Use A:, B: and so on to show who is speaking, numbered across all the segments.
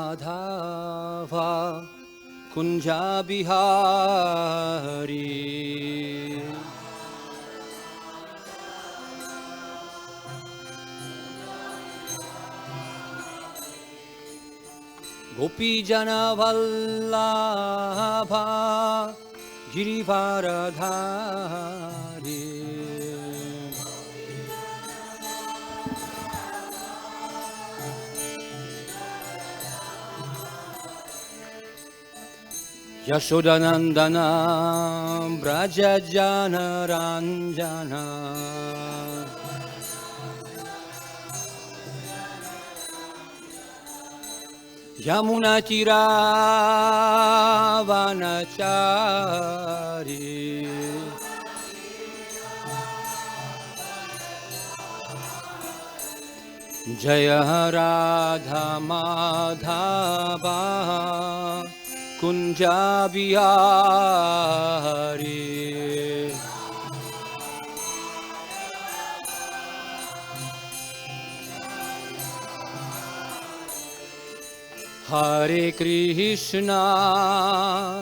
A: Madhava Kunja Bihari. Gopi Jana Vallabha Girivaradhari. Yashodanandana Brajajana Ranjana Yamuna Tira Vanachari Jaya Radha Madhava Kunja Bihari. Hare Krishna,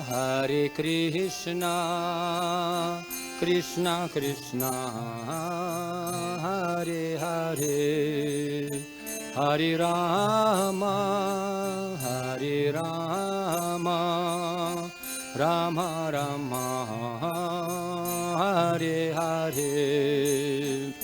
A: Hare Krishna, Krishna Krishna, Hare Hare, Hare Rama, Hare Rama, Rama Rama, Hare Hare.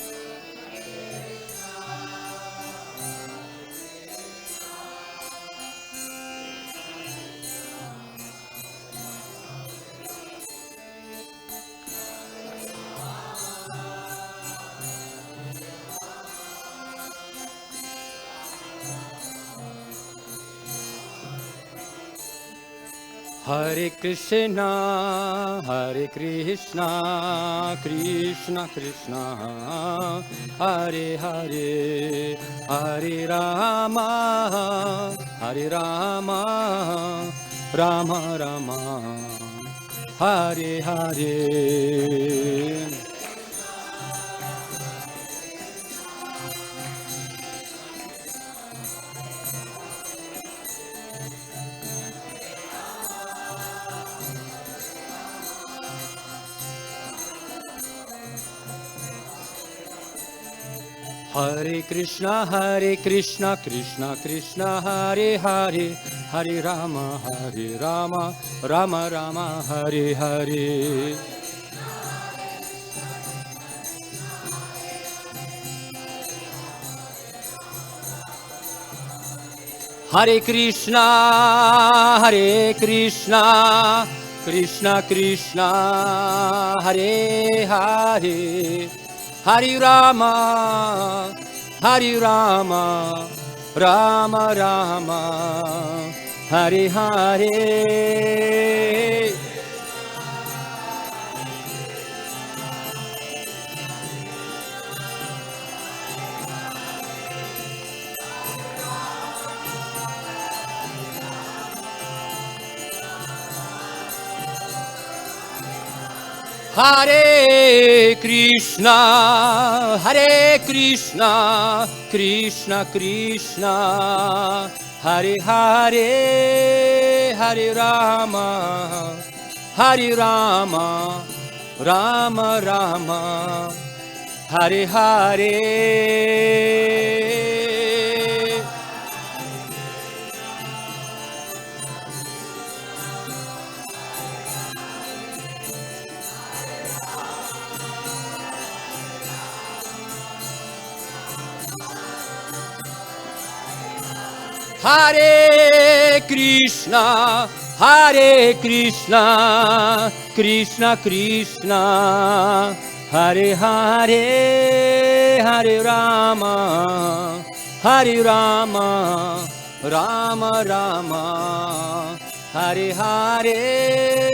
A: Hare Krishna, Hare Krishna, Krishna Krishna, Hare Hare, Hare Rama, Hare Rama, Rama Rama, Hare Hare. Hare Krishna, Krishna Krishna, Hare Hare, Hare Rama, Rama Rama, Hare Hare. Hare Krishna, Krishna Krishna, Hare Hare, Hare Rama, Rama Rama, Hare Hare. Hare Krishna, Krishna Krishna, Hare Hare, Hare Rama, Rama Rama, Hare Hare. Hare Krishna, Krishna Krishna, Hare Hare, Hare Rama, Rama Rama, Hare Hare.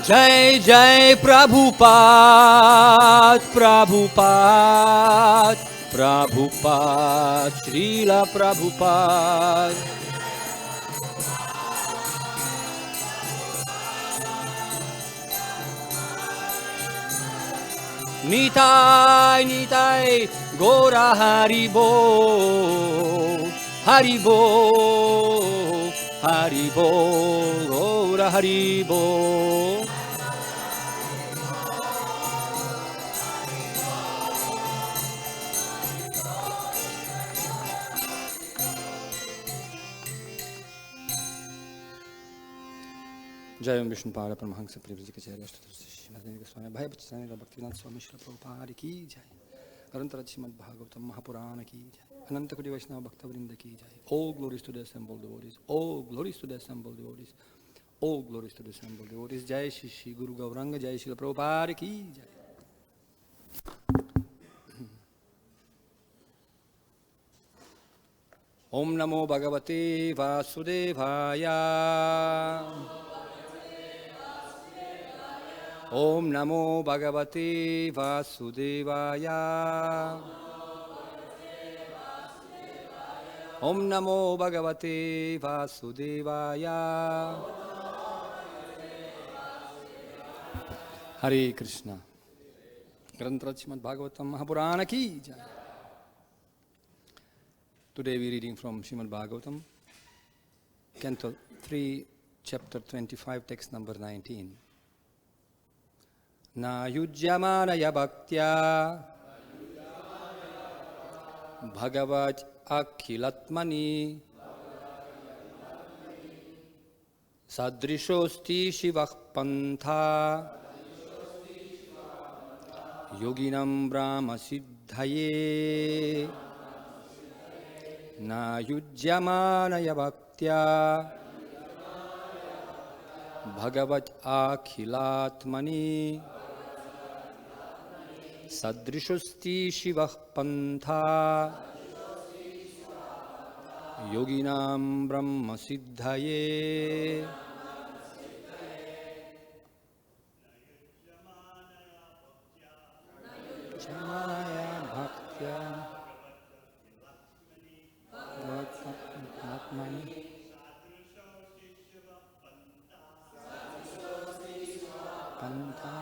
A: Jai Jai Prabhupada, Prabhupada, Prabhupada, Srila Prabhupada. Nitai, Nitai, Gora Haribo, Haribo, Haribo, Gora Haribo. Jai Om Vishnu Pada Paramahansa Prabhuji Ke Jai Rashtra Madhani Goswami Bhai Bachchani Bhaktivinoda Swami Śrīla Prabhupada Ki Jai Arantara Srimad Bhagavatam Mahapurana Ki Jai Ananta Koti Vaishnava Bhakta Vrinda Ki Jai. All glories to the assembled devotees. All glories to the assembled devotees. All glories to the assembled devotees. Jai Shri Shri Guru Gauranga Jai Śrīla Prabhupada Ki Jai. Om Namo Bhagavate Vasudevaya. Om Namo Bhagavate Vasudevaya. Om Namo Bhagavate Vasudevaya. Hare Krishna. Grantra Srimad Bhagavatam Mahapurana Ki Jai. Today we are reading from Srimad Bhagavatam, Canto 3, Chapter 25, text number 19. Na yujyamānayā bhaktyā bhagavati akhilātmani sadṛśo asti śivaḥ panthā yoginām brahma-siddhaye na yujyamānayā bhaktyā bhagavati akhilātmani sadṛśo asti śivaḥ panthā yoginām brahma-siddhaye. Yujyamānayā bhaktyā akhilātmani panthā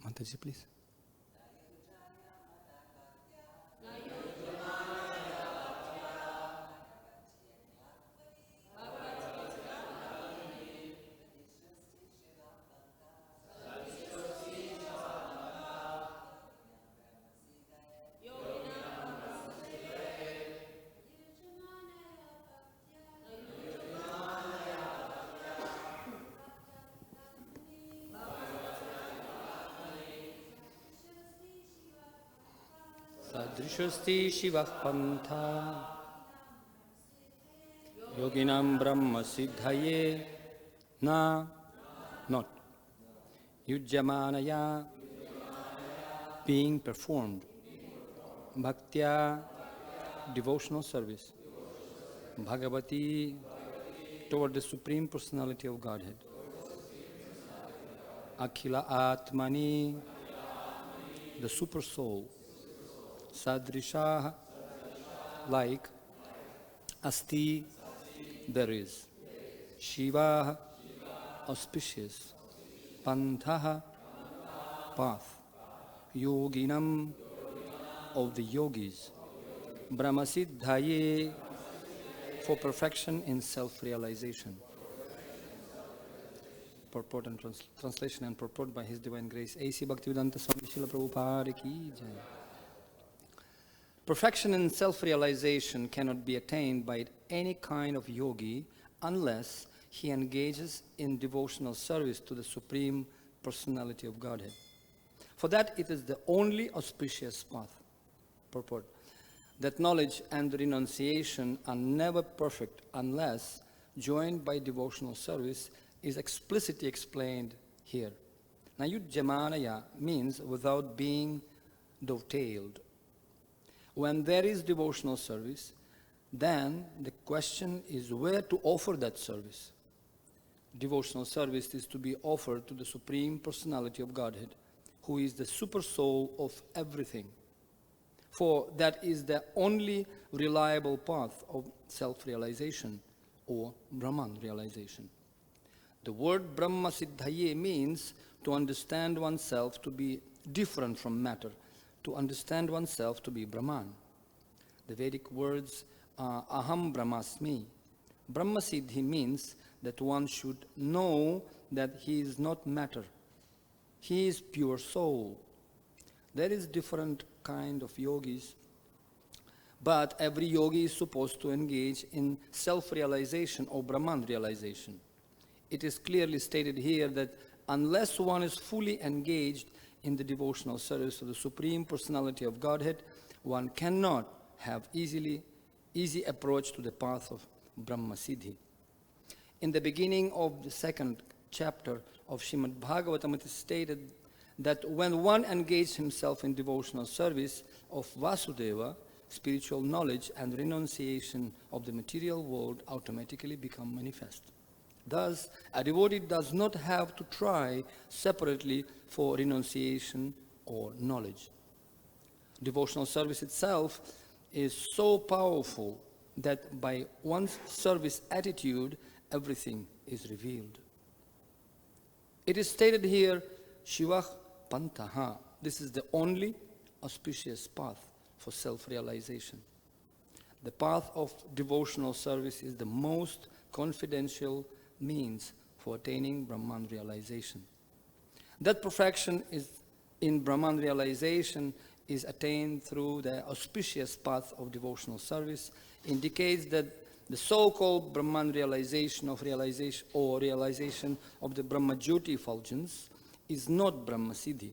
A: Mataji, please. sadṛśo asti śivaḥ panthā yoginām brahma-siddhaye na not yujyamānayā being performed bhaktyā devotional service bhagavati toward the Supreme Personality of Godhead akhila-ātmani the Supersoul sadṛśaḥ like asti there is śivaḥ auspicious panthāḥ, path, yoginām, of the yogis, Brahma-siddhaye, for perfection in self-realization. Purport and translation and purport by His Divine Grace A.C. Bhaktivedanta Swami Srila Prabhupada ki jai. Perfection in self-realization cannot be attained by any kind of yogi unless he engages in devotional service to the Supreme Personality of Godhead. For that, it is the only auspicious path. Purport: that knowledge and renunciation are never perfect unless joined by devotional service is explicitly explained here. Now, yujyamānayā means without being dovetailed. When there is devotional service, then the question is where to offer that service. Devotional service is to be offered to the Supreme Personality of Godhead, who is the Supersoul of everything. For that is the only reliable path of self-realization or Brahman realization. The word Brahma-siddhaye means to understand oneself to be different from matter, to understand oneself to be Brahman. The Vedic words are ahaṁ brahmasmi. Brahma-siddhi means that one should know that he is not matter. He is pure soul. There is different kind of yogis, but every yogi is supposed to engage in self-realization or Brahman realization. It is clearly stated here that unless one is fully engaged in the devotional service of the Supreme Personality of Godhead, one cannot have easy approach to the path of Brahma-siddhi. In the beginning of the second chapter of Srimad Bhagavatam, it is stated that when one engages himself in devotional service of Vasudeva, spiritual knowledge and renunciation of the material world automatically become manifest. Thus, a devotee does not have to try separately for renunciation or knowledge. Devotional service itself is so powerful that by one's service attitude, everything is revealed. It is stated here, śivaḥ panthāḥ. This is the only auspicious path for self-realization. The path of devotional service is the most confidential means for attaining Brahman realization. That perfection is in Brahman realization is attained through the auspicious path of devotional service, indicates that the so-called Brahman realization of the Brahma-jyoti effulgence is not Brahma-siddhi.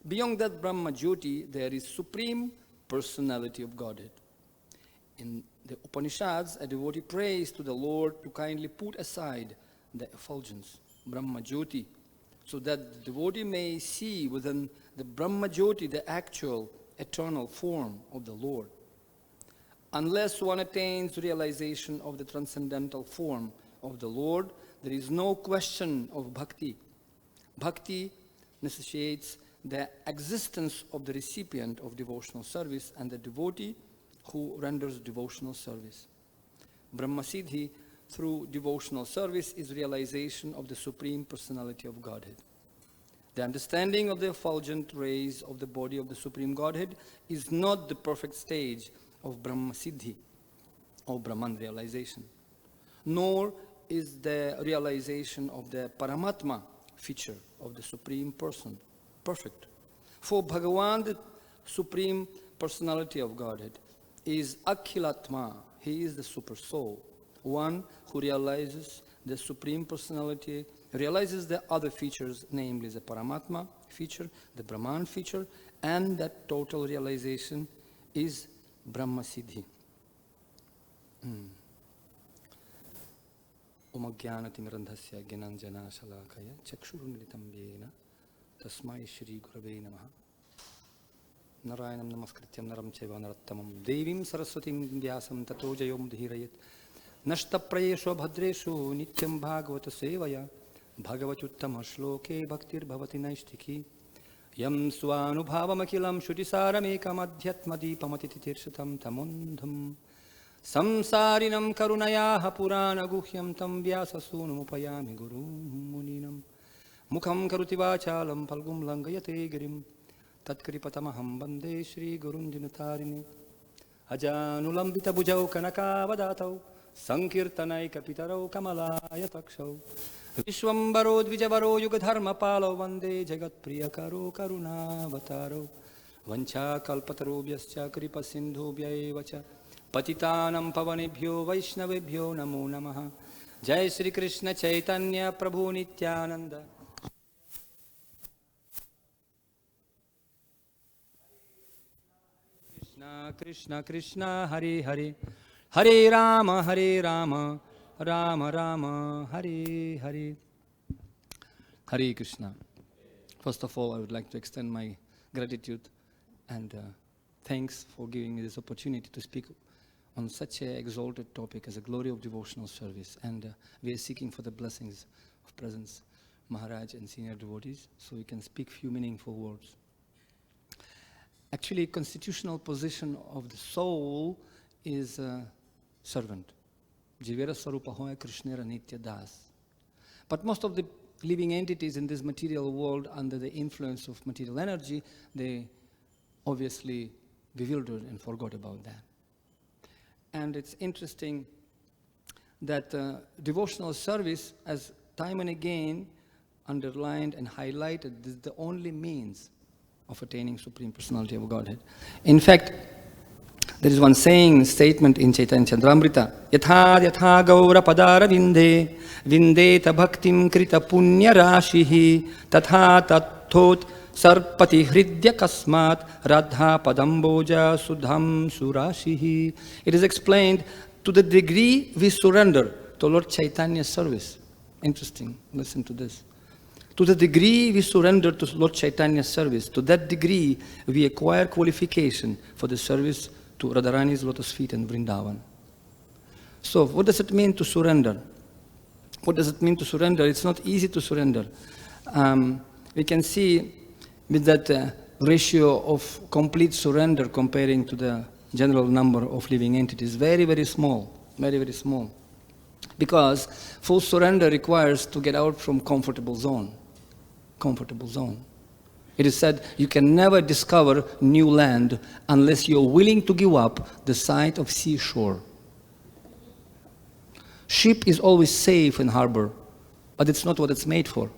A: Beyond that Brahma-jyoti, there is Supreme Personality of Godhead. In the Upanishads, a devotee prays to the Lord to kindly put aside the effulgence, Brahma-jyoti, so that the devotee may see within the Brahma-jyoti the actual eternal form of the Lord. Unless one attains realization of the transcendental form of the Lord, there is no question of bhakti. Bhakti necessitates the existence of the recipient of devotional service and the devotee who renders devotional service. Brahma-siddhi through devotional service is realization of the Supreme Personality of Godhead. The understanding of the effulgent rays of the body of the Supreme Godhead is not the perfect stage of Brahma-siddhi or Brahman realization, nor is the realization of the Paramatma feature of the Supreme Person perfect. For Bhagavan, the Supreme Personality of Godhead, is akhila-ātmani. He is the Supersoul, one who realizes the Supreme Personality, realizes the other features, namely the Paramatma feature, the Brahman feature, and that total realization is Brahma-siddhi. Umagyanatimirandhasya gyananjana shalakaya chakshurunilitam yena tasmai shri gurave namaha. Narayanam namaskrityam naram chaiva narottamam devim saraswatim vyasam tato jayom dhirayat nashtaprayesho bhadresho nityam bhagavata sevaya bhagavatyuttama shloke bhaktir bhavati naishtiki yam swanubhavam akilam shrutisāramekam adhyatmadīpamatititirṣatam tamundham samsārinam karunayāha purāna guhyam tam vyāsasunumupayāmi gurum muninam Mukham karuti vachalam phalgum langayate girim tatkripatamaham bande Shri Gurun Dinatarini ajanulambita bhujau kanakavadatau sankirtanai kapitarau kamalaya takshau Vishwambaro dvijavaro yugadharma palo vande jagat priyakaro karunavataro vancha kalpatarubhyascha kripa sindhubhyaevacha patitanam pavanebhyo vaishnavebhyo namo namaha Jai Shri Krishna Chaitanya Prabhu Nityananda Krishna Krishna Krishna Hare Hare Hare Rama Rama Rama Hare Hare Hare Krishna. First of all, I would like to extend my gratitude and thanks for giving me this opportunity to speak on such an exalted topic as the glory of devotional service. And we are seeking for the blessings of presence, Maharaj and senior devotees, so we can speak few meaningful words. Actually, constitutional position of the soul is servant. Jivera Swarupa Hoya Krishnera Nitya Das. But most of the living entities in this material world, under the influence of material energy, they obviously bewildered and forgot about that. And it's interesting that devotional service, as time and again underlined and highlighted, this is the only means of attaining Supreme Personality of Godhead. In fact, there is one statement in Chaitanya Chandramrita, Yatha yatha gaura padara vinde, vindeta bhaktim krita punya rashihi, tatha tathot sarpati hridya kasmat, radha padamboja sudham surashihi. It is explained, to the degree we surrender to Lord Chaitanya's service. Interesting, listen to this. To the degree we surrender to Lord Chaitanya's service, to that degree we acquire qualification for the service to Radharani's lotus feet and Vrindavan. So, what does it mean to surrender? What does it mean to surrender? It's not easy to surrender. We can see with that ratio of complete surrender comparing to the general number of living entities, very, very small, very, very small. Because full surrender requires to get out from comfortable zone. Comfortable zone. It is said you can never discover new land unless you're willing to give up the sight of seashore. Ship is always safe in harbor, but it's not what it's made for.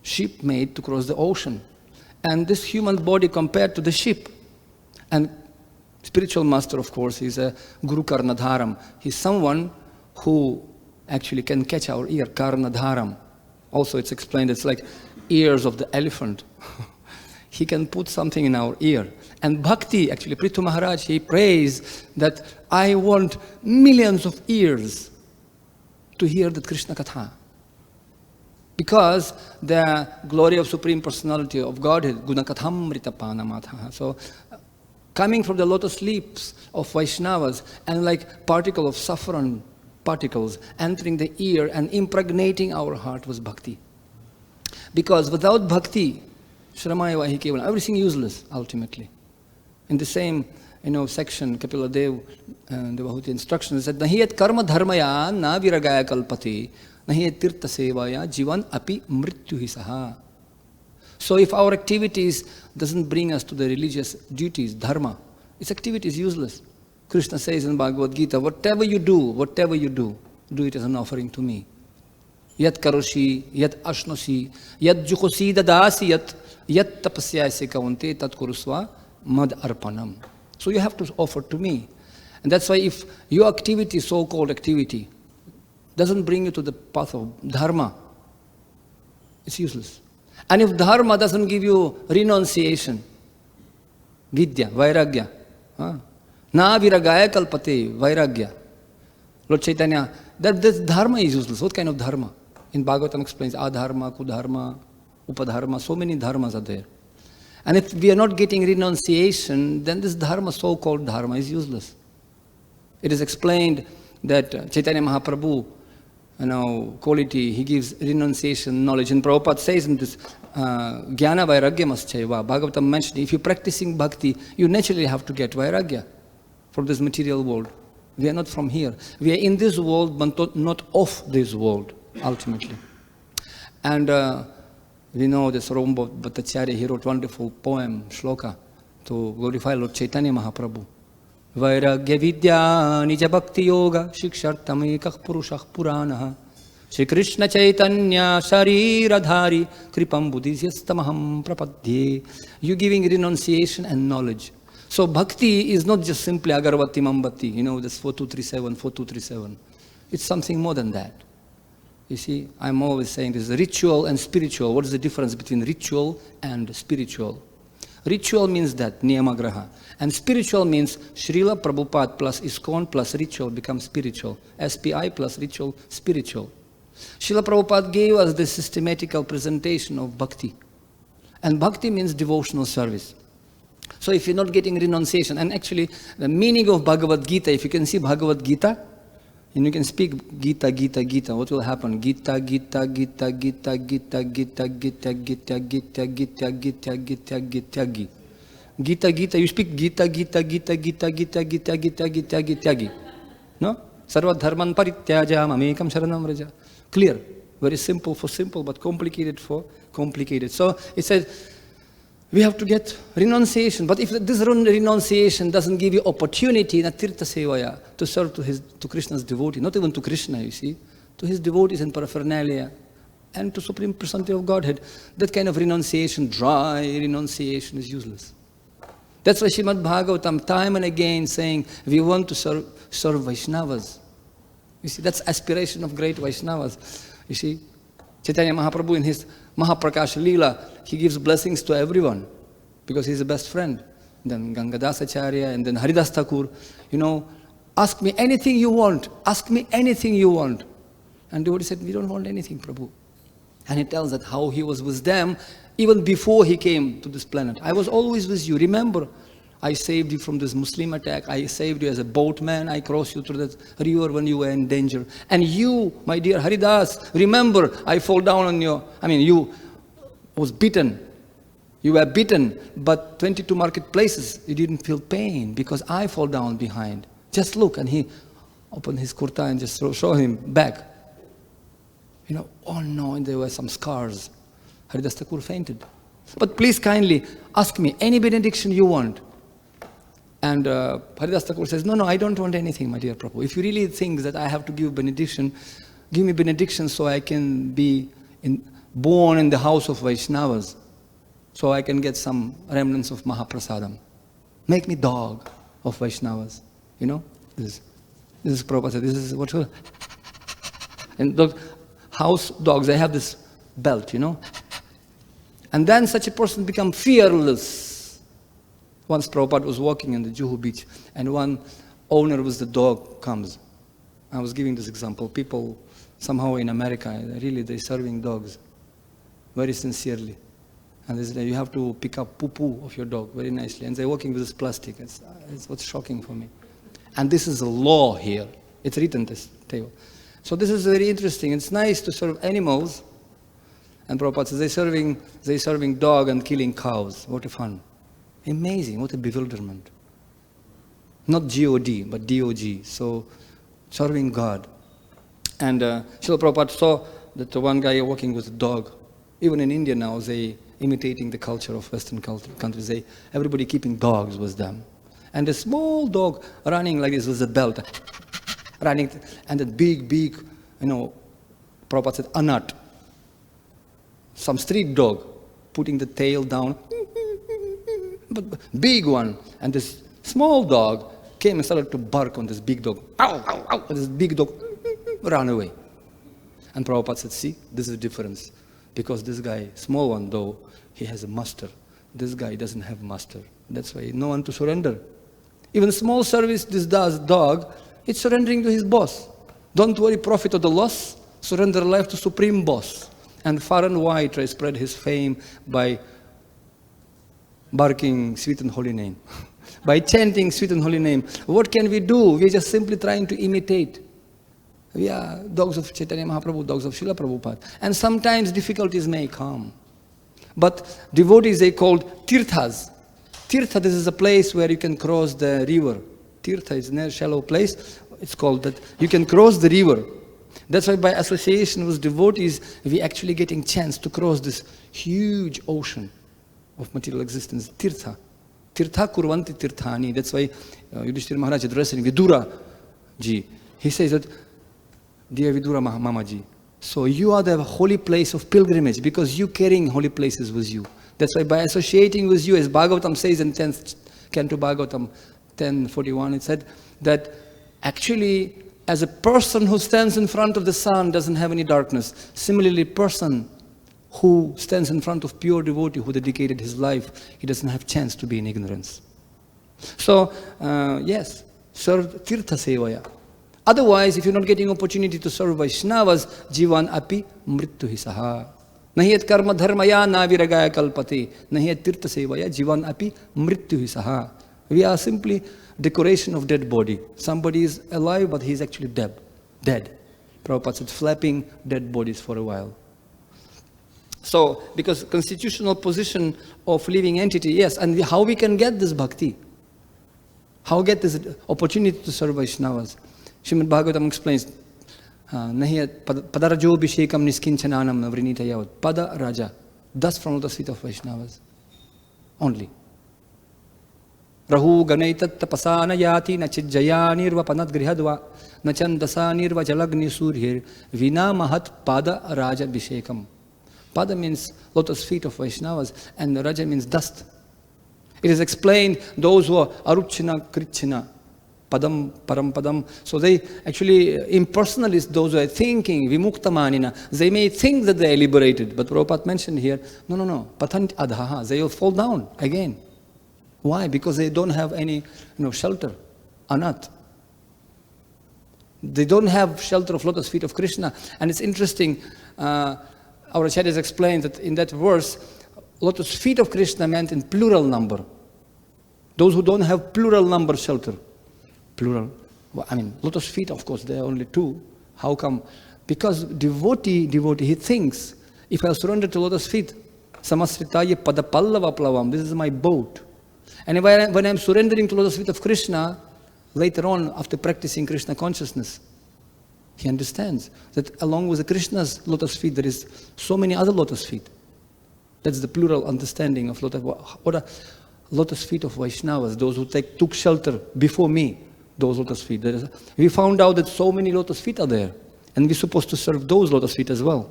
A: Ship made to cross the ocean. And this human body compared to the ship. And spiritual master, of course, is a Guru Karnadharam. He's someone who actually can catch our ear, Karnadharam. Also, it's explained, it's like ears of the elephant. He can put something in our ear. And Bhakti, actually, Prithu Maharaj, he prays that I want millions of ears to hear the Krishna Katha. Because the glory of Supreme Personality of Godhead, Gunakathāmrita Pānamatha. So, coming from the lotus lips of Vaishnavas, and like particle of saffron particles entering the ear and impregnating our heart was Bhakti. Because without Bhakti, Shramaya Vahi Kevalam, everything useless, ultimately. In the same, section, Kapila Dev, Devahuti instructions said, Nahi et karma dharmaya na viragaya kalpati, nahi et tirtha sevaya jivan api mrityuhi saha. So if our activities doesn't bring us to the religious duties, dharma, its activity is useless. Krishna says in Bhagavad Gita, whatever you do it as an offering to me. Yat karoshi, yat ashnosi, yat jukosi dadasi, yat tapasyasi kaunte tat kurusva mad arpanam. So you have to offer to me. And that's why if your activity, so-called activity, doesn't bring you to the path of dharma, it's useless. And if dharma doesn't give you renunciation, vidya, vairagya, na viragaya kalpate, vairagya. Lord Chaitanya, this dharma is useless. What kind of dharma? In Bhagavatam explains, adharma, kudharma, upadharma, so many dharmas are there. And if we are not getting renunciation, then this dharma, so-called dharma, is useless. It is explained that Chaitanya Mahaprabhu, quality, he gives renunciation knowledge. And Prabhupada says in this, Jnana Vairagya Maschaiva, Bhagavatam mentioned, if you're practicing bhakti, you naturally have to get Vairagya from this material world. We are not from here. We are in this world, but not of this world, ultimately. And we know this Rombo Bhattacharya, he wrote wonderful poem, shloka, to glorify Lord Chaitanya Mahaprabhu. Vairagya vidya nija bhakti yoga shikshartam ekah purushah puranaha Shri Krishna Chaitanya Shariradhari Kripam Buddhisyastamaham Prapadye. You giving renunciation and knowledge. So bhakti is not just simply agarvati mambati, this 4237, 4237. It's something more than that. You see, I'm always saying this, ritual and spiritual. What is the difference between ritual and spiritual? Ritual means that, niyamagraha. And spiritual means Srila Prabhupada plus ISKCON plus ritual becomes spiritual. SPI plus ritual, spiritual. Srila Prabhupada gave us the systematical presentation of bhakti. And bhakti means devotional service. So if you're not getting renunciation, and actually the meaning of Bhagavad Gita, if you can see Bhagavad Gita, and you can speak Gita, Gita, Gita, what will happen? Gita, Gita, Gita, Gita, Gita, Gita, Gita, Gita, Gita, Gita, Gita, Gita, Gita, Gita. Gita, Gita, you speak Gita, Gita, Gita, Gita, Gita, Gita, Gita, Gita, Gita, Gita. No? Sarva dharman parityajam amekam sharanam vraja. Clear. Very simple for simple, but complicated for complicated. So it says, we have to get renunciation. But if this renunciation doesn't give you opportunity in a tirtha sevaya to serve to Krishna's devotee, not even to Krishna, you see, to his devotees and paraphernalia, and to Supreme Personality of Godhead, that kind of renunciation, dry renunciation, is useless. That's why Srimad Bhagavatam time and again saying, we want to serve Vaishnavas. You see, that's aspiration of great Vaishnavas. You see, Chaitanya Mahaprabhu in his Mahaprakash Leela, he gives blessings to everyone because he's the best friend. Then Gangadasacharya and then Haridas Thakur, ask me anything you want, ask me anything you want. And devotee said, we don't want anything, Prabhu. And he tells that how he was with them even before he came to this planet. I was always with you. Remember, I saved you from this Muslim attack. I saved you as a boatman. I crossed you through that river when you were in danger. And you, my dear Haridas, remember, I fall down on you was beaten. You were beaten, but 22 marketplaces, you didn't feel pain because I fall down behind. Just look, and he opened his kurta and just show him back. Oh no, and there were some scars. Haridas Thakur fainted. But please kindly ask me any benediction you want. And Haridas Thakur says, no, I don't want anything, my dear Prabhu. If you really think that I have to give benediction, give me benediction so I can be born in the house of Vaishnavas, so I can get some remnants of Mahaprasadam. Make me dog of Vaishnavas. This is Prabhupada said, this is what. And those house dogs, they have this belt, And then such a person becomes fearless. Once Prabhupada was walking on the Juhu beach, and one owner with the dog comes. I was giving this example. People somehow in America, they're serving dogs very sincerely. And they say, you have to pick up poo-poo of your dog very nicely. And they're working with this plastic. It's what's shocking for me. And this is a law here. It's written this table. So this is very interesting. It's nice to serve animals. And Prabhupada says, they're serving dog and killing cows. What a fun. Amazing, what a bewilderment. Not G-O-D, but D-O-G. So, serving God. And Srila Prabhupada saw that one guy walking with a dog. Even in India now, they imitating the culture of Western countries. Everybody keeping dogs with them. And a small dog running like this with a belt. Running, and that big, Prabhupada said, anat. Some street dog putting the tail down. But big one, and this small dog came and started to bark on this big dog. Ow, ow, ow. And this big dog ran away. And Prabhupada said, see, this is the difference. Because this guy, small one though, he has a master. This guy doesn't have master. That's why no one to surrender. Even small service this dog, it's surrendering to his boss. Don't worry, profit or the loss, surrender life to Supreme Boss. And far and wide try to spread his fame by barking sweet and holy name, by chanting sweet and holy name. What can we do? We're just simply trying to imitate. We are dogs of Chaitanya Mahaprabhu, dogs of Srila Prabhupada. And sometimes difficulties may come. But devotees, they called tirthas. Tirtha, this is a place where you can cross the river. Tirtha is a shallow place. It's called that. You can cross the river. That's why by association with devotees, we actually getting chance to cross this huge ocean of material existence, tirtha. Tirtha kurvanti tirthani. That's why Yudhishthira Maharaj addressing Vidura ji. He says that, dear Vidura Mamaji, so you are the holy place of pilgrimage because you carrying holy places with you. That's why by associating with you, as Bhagavatam says in 10th Canto Bhagavatam 10:41, it said that actually as a person who stands in front of the sun doesn't have any darkness. Similarly, person who stands in front of pure devotee who dedicated his life, he doesn't have chance to be in ignorance. So, yes, serve tirtha sevaya. Otherwise, if you're not getting opportunity to serve Vaishnavas, jivan api mrityu saha. Nahiyat karma dharmaya na viragaya kalpate. Nahiyat tirtha sevaya jivan api mrityu saha. We are simply decoration of dead body. Somebody is alive, but he is actually dead. Prabhupada said, flapping dead bodies for a while. So, because constitutional position of living entity, yes, and how we can get this bhakti? How get this opportunity to serve Vaishnavas? Srimad Bhagavatam explains, Padarajo Bhishekam Niskinchananam Vrinitayavad. Pada Raja, dust from the feet of Vaishnavas. Only. Rahu Ganaitat Tapasana Yati Nachijaya Nirva Panat Grihadva Nachandasa Nirva Jalagni Surhir Vina Mahat Pada Raja Bhishekam. Pada means lotus feet of Vaishnavas and Raja means dust. It is explained, those who are Aruchina Krichina, Padam, Param Padam. So they actually, impersonalists, those who are thinking, Vimuktamanina, they may think that they are liberated. But Prabhupada mentioned here, no, Patant Adhaha, they will fall down again. Why? Because they don't have any shelter, anat. They don't have shelter of lotus feet of Krishna. And it's interesting, our acharyas explained that in that verse, lotus feet of Krishna meant in plural number. Those who don't have plural number shelter. Plural. Well, lotus feet, of course, there are only two. How come? Because devotee, he thinks, if I surrender to lotus feet, samasritaye padapallava plavam, this is my boat. And when I'm surrendering to lotus feet of Krishna, later on, after practicing Krishna consciousness, he understands that along with the Krishna's lotus feet, there is so many other lotus feet. That's the plural understanding of lotus. What are lotus feet of Vaishnavas, those who took shelter before me, those lotus feet. We found out that so many lotus feet are there, and we're supposed to serve those lotus feet as well.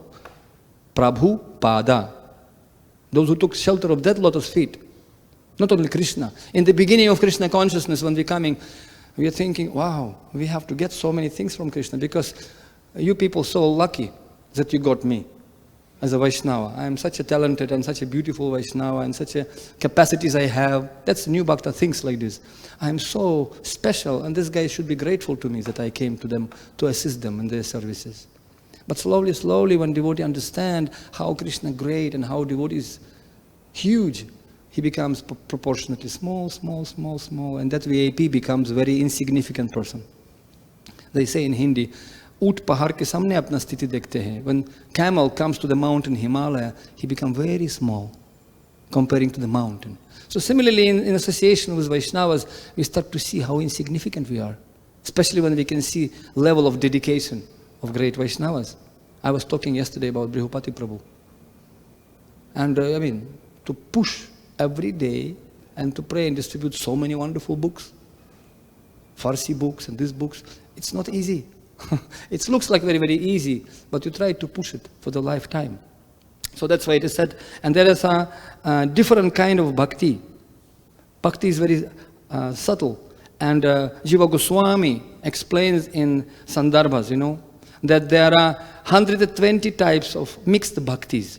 A: Prabhu Pada. Those who took shelter of that lotus feet. Not only Krishna. In the beginning of Krishna consciousness, when we're coming, we are thinking, wow, we have to get so many things from Krishna because you people so lucky that you got me as a Vaishnava. I am such a talented and such a beautiful Vaishnava and such a capacities I have. That's new bhakta thinks like this. I am so special and this guy should be grateful to me that I came to them to assist them in their services. But slowly, when devotee understand how Krishna great and how devotee is huge, he becomes proportionately small, and that VIP becomes a very insignificant person. They say in Hindi, Oot pahar ke samne apna sthiti dekhte hain. When camel comes to the mountain Himalaya, he becomes very small comparing to the mountain. So similarly, in association with Vaishnavas, we start to see how insignificant we are, especially when we can see level of dedication of great Vaishnavas. I was talking yesterday about Patri Prabhu. And to push every day and to pray and distribute so many wonderful books, Farsi books and these books, it's not easy. It looks like very, very easy, but you try to push it for the lifetime. So that's why it is said, and there is a different kind of bhakti. Bhakti is very subtle. And Jiva Goswami explains in Sandarbhas, that there are 120 types of mixed bhaktis.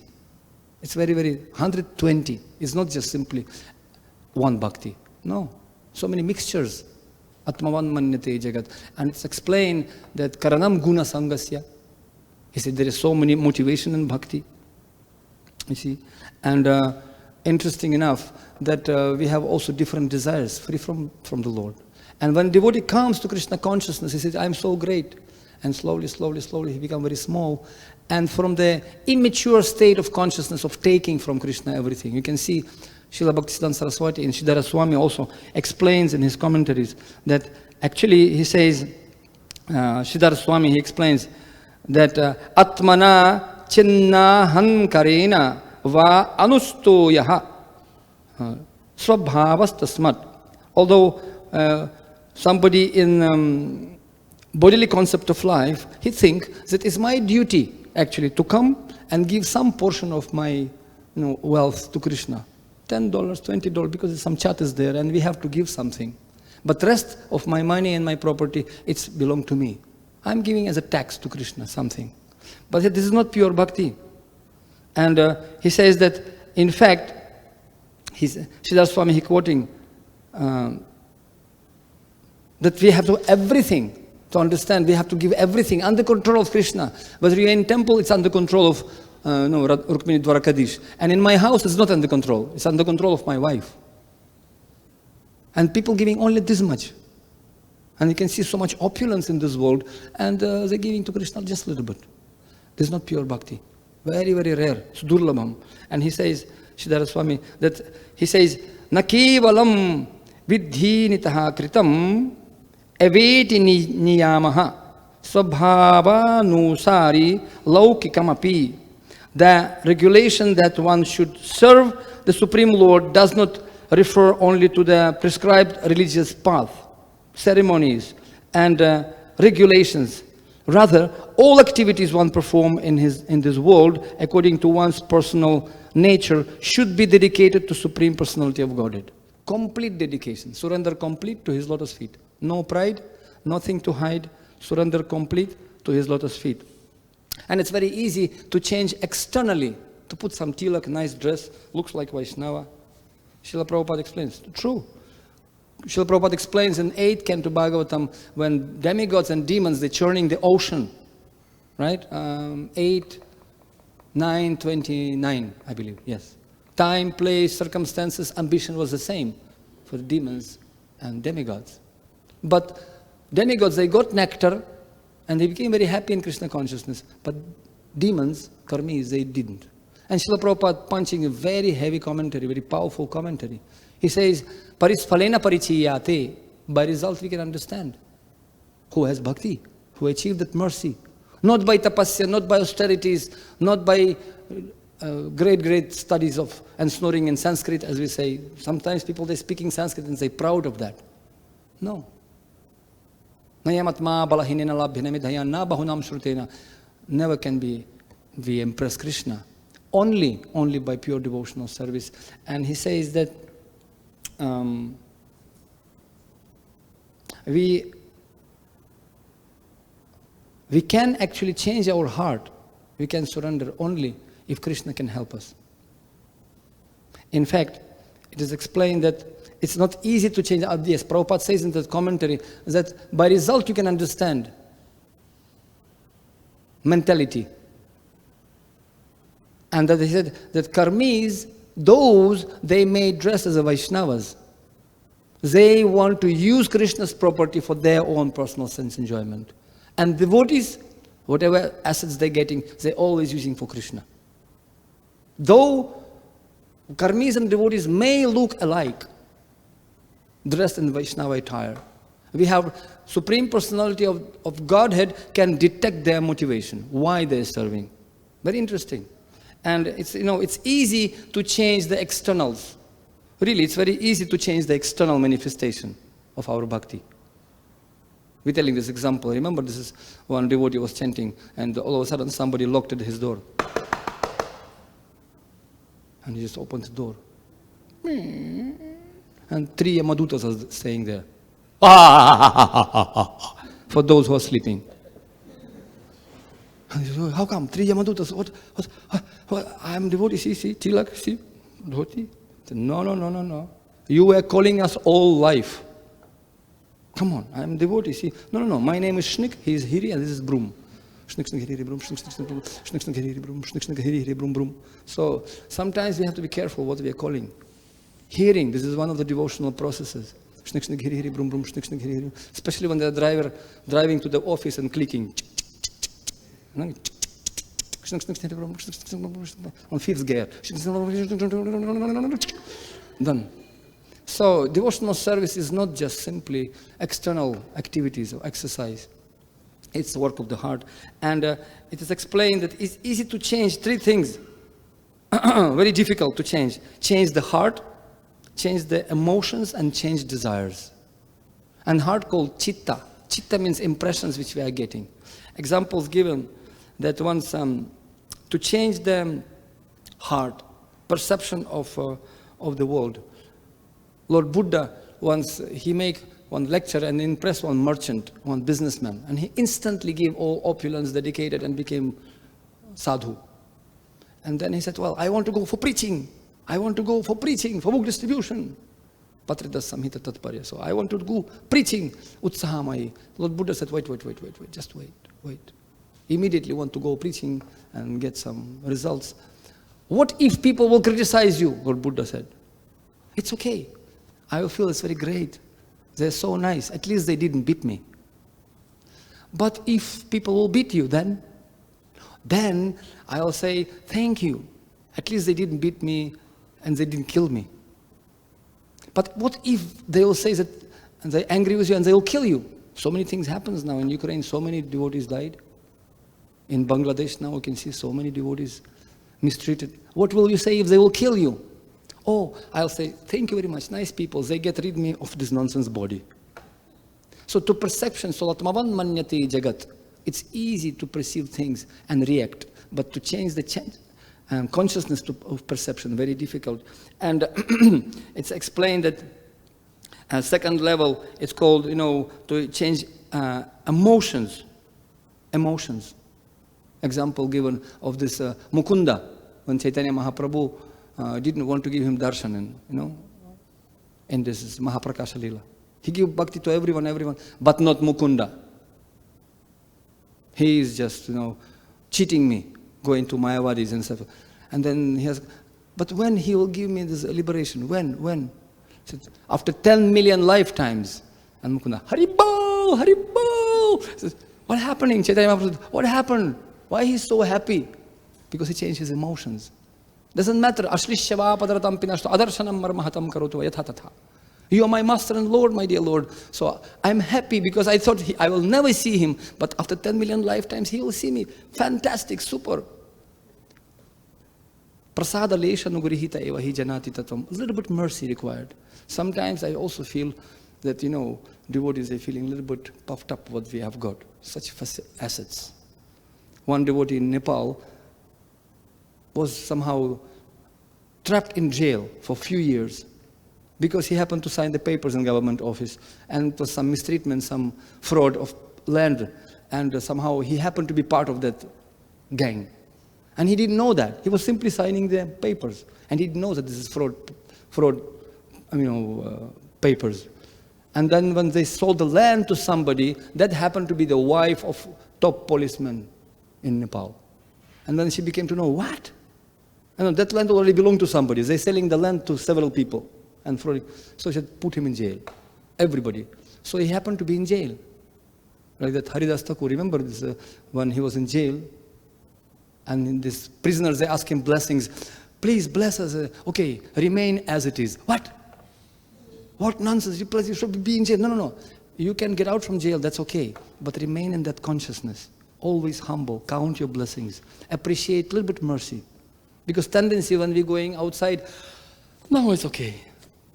A: It's very, very 120. It's not just simply one bhakti. No, so many mixtures. Atmavan manyate jagat. And it's explained that karanam guna sangasya. He said there is so many motivation in bhakti. You see, and interesting enough that we have also different desires free from the Lord. And when devotee comes to Krishna consciousness, he says, I am so great. And slowly, he becomes very small. And from the immature state of consciousness of taking from Krishna everything, you can see Srila Bhaktisiddhanta Saraswati and Sridhara Swami also explains in his commentaries that actually he says, Sridhara Swami, he explains, that atmana chinna hankarena va anustoyaha swabhavas tasmat. Although somebody in bodily concept of life, he thinks that it's my duty actually to come and give some portion of my wealth to Krishna. $10, $20, because some chat is there and we have to give something. But rest of my money and my property, it's belong to me. I'm giving as a tax to Krishna something. But this is not pure bhakti. And he says that, in fact, Sridhar Swami, he quoting, that we have to everything to understand, we have to give everything under control of Krishna. Whether you're in temple, it's under control of Rukmini Dwarakadish. And in my house, it's not under control. It's under control of my wife. And people giving only this much. And you can see so much opulence in this world, and they're giving to Krishna just a little bit. This is not pure bhakti. Very, very rare. It's durlabham. And he says, Sridhar Swami, that he says, na kevalam vidhi nitaha kritam eveti niyamaha svabhava nusari laukikamapi. The regulation that one should serve the Supreme Lord does not refer only to the prescribed religious path, ceremonies, and regulations. Rather, all activities one perform in this world, according to one's personal nature, should be dedicated to Supreme Personality of Godhead. Complete dedication, surrender complete to His lotus feet. No pride, nothing to hide, surrender complete to His lotus feet. And it's very easy to change externally, to put some tilak, nice dress, looks like Vaishnava. Srila Prabhupada explains, true. Srila Prabhupada explains in 8th Canto Bhagavatam, when demigods and demons, they're churning the ocean, right? 8, 9, 29, I believe, yes. Time, place, circumstances, ambition was the same for the demons and demigods. But demigods, they got nectar and they became very happy in Krishna consciousness. But demons, karmis, they didn't. And Srila Prabhupada punching a very heavy commentary, very powerful commentary. He says, Parisphalena parichiyate. By result we can understand who has bhakti, who achieved that mercy. Not by tapasya, not by austerities, not by great studies of and snoring in Sanskrit, as we say. Sometimes people, they're speaking Sanskrit and they're proud of that. No. Nayamatma balahinena labhyana midhaya na bahunam shrutena. Never can we impress Krishna. Only by pure devotional service. And he says that we can actually change our heart. We can surrender only if Krishna can help us. In fact, it is explained that it's not easy to change. Yes, Prabhupada says in that commentary that by result you can understand mentality. And that he said that karmis, those they may dress as a Vaishnavas. They want to use Krishna's property for their own personal sense enjoyment. And devotees, whatever assets they're getting, they're always using for Krishna. Though karmis and devotees may look alike, dressed in Vaishnava attire, we have Supreme Personality of Godhead can detect their motivation, why they're serving. Very interesting. And it's easy to change the externals. Really, it's very easy to change the external manifestation of our bhakti. We're telling this example. Remember, this is one devotee was chanting, and all of a sudden somebody locked at his door. And he just opened the door. And 3 Yamadutas are staying there. For those who are sleeping. And he said, how come? 3 Yamadutas? What? I am devotee, see, tilak, see, devotee. No. You were calling us all life. Come on, I am devotee, see. No. My name is Shnik, he is Hiri, and this is Broom. Shnik, Hiri, Broom, Shnik, Hiri, Broom, Shnik, Hiri, Broom. So sometimes we have to be careful what we are calling. Hearing, this is one of the devotional processes. Shnik, Hiri, Broom, Shnik, Hiri. Especially when the driver driving to the office and clicking. On 5th gear. Done. So devotional service is not just simply external activities or exercise. It's the work of the heart. And it is explained that it's easy to change three things. Very difficult to change. Change the heart, change the emotions, and change desires. And heart called chitta. Chitta means impressions which we are getting. Examples given that once to change the heart, perception of the world. Lord Buddha, once he make one lecture and impressed one merchant, one businessman, and he instantly gave all opulence, dedicated, and became sadhu. And then he said, well, I want to go for preaching. I want to go for preaching, for book distribution. Patridas samhita tatparya. So I want to go preaching, utsahamayi. Lord Buddha said, wait, just wait. Immediately want to go preaching and get some results. What if people will criticize you? Lord Buddha said, it's okay. I will feel it's very great. They're so nice. At least they didn't beat me. But if people will beat you, then I'll say, thank you. At least they didn't beat me and they didn't kill me. But what if they will say that and they're angry with you and they will kill you? So many things happen now in Ukraine. So many devotees died. In Bangladesh now we can see so many devotees mistreated. What will you say if they will kill you? Oh, I'll say, thank you very much, nice people, they get rid of me of this nonsense body. So to perception, solatmavan manyate jagat, it's easy to perceive things and react, but to change the consciousness of perception, very difficult. And it's explained that at second level, it's called, to change emotions. Example given of this Mukunda, when Chaitanya Mahaprabhu didn't want to give him darshan, in this Mahaprakasha Lila. He gave bhakti to everyone, but not Mukunda. He is just, cheating me, going to Mayavadis and stuff. And then he has, but when he will give me this liberation? When? Said, after 10 million lifetimes. And Mukunda, Haribol! Says, what happening? Chaitanya Mahaprabhu, what happened? Why he's so happy? Because he changed his emotions. Doesn't matter. Ashlishyava padaratam pinashto adarshanam marmahatam karotu yathathatha. You are my master and Lord, my dear Lord. So I'm happy because I thought I will never see him, but after 10 million lifetimes he will see me. Fantastic, super. Prasada lesha nugurihita eva hi janati tatvam. A little bit mercy required. Sometimes I also feel that, devotees are feeling a little bit puffed up what we have got. Such assets. One devotee in Nepal was somehow trapped in jail for a few years because he happened to sign the papers in government office, and it was some mistreatment, some fraud of land, and somehow he happened to be part of that gang. And he didn't know that. He was simply signing the papers, and he didn't know that this is fraud papers. And then when they sold the land to somebody, that happened to be the wife of top policeman in Nepal. And then she became to know, what? That land already belonged to somebody. They're selling the land to several people. And so she put him in jail. Everybody. So he happened to be in jail. Like that Haridas Thakur, remember this, when he was in jail, and these prisoners, they asked him blessings. Please bless us. Okay, remain as it is. What nonsense? You should be in jail. No. You can get out from jail, that's okay. But remain in that consciousness. Always humble. Count your blessings. Appreciate a little bit mercy. Because tendency when we're going outside, no, it's okay.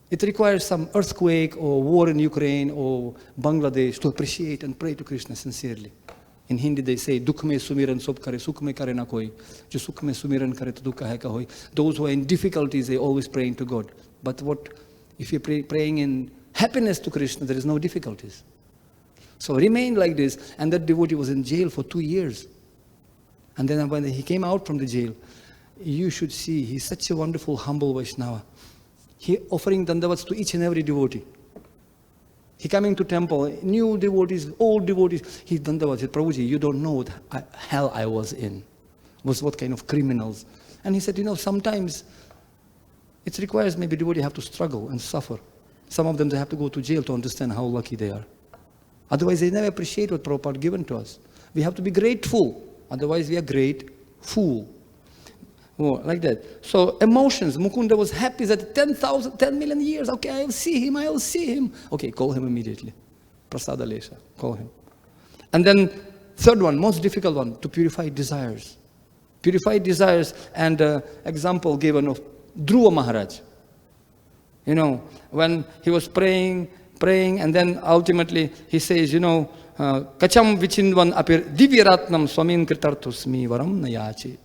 A: It requires some earthquake or war in Ukraine or Bangladesh to appreciate and pray to Krishna sincerely. In Hindi they say, Dukh mein sumiran sob kare, sukh mein kare na koi. Jo sukh mein sumiran kare to dukha hai ka hoi. Those who are in difficulties, they always praying to God. But if you're praying in happiness to Krishna, there is no difficulties. So remain like this. And that devotee was in jail for 2 years. And then when he came out from the jail, you should see, he's such a wonderful, humble Vaishnava. He offering dandavats to each and every devotee. He coming to temple, new devotees, old devotees, he dandavats. He said, Prabhuji, you don't know what hell I was in. What kind of criminals. And he said, sometimes it requires maybe devotee have to struggle and suffer. Some of them, they have to go to jail to understand how lucky they are. Otherwise, they never appreciate what Prabhupada given to us. We have to be grateful. Otherwise, we are great fool. Oh, like that. So emotions. Mukunda was happy that 10 million years. Okay, I will see him. Okay, call him immediately. Prasada Lesha. Call him. And then third one, most difficult one, to purify desires. Purify desires, and example given of Dhruva Maharaj. You know, when he was praying, and then ultimately he says, you know, Kacham vichinvan apir divyaratnam swamin kritarthusmi varam nayachi.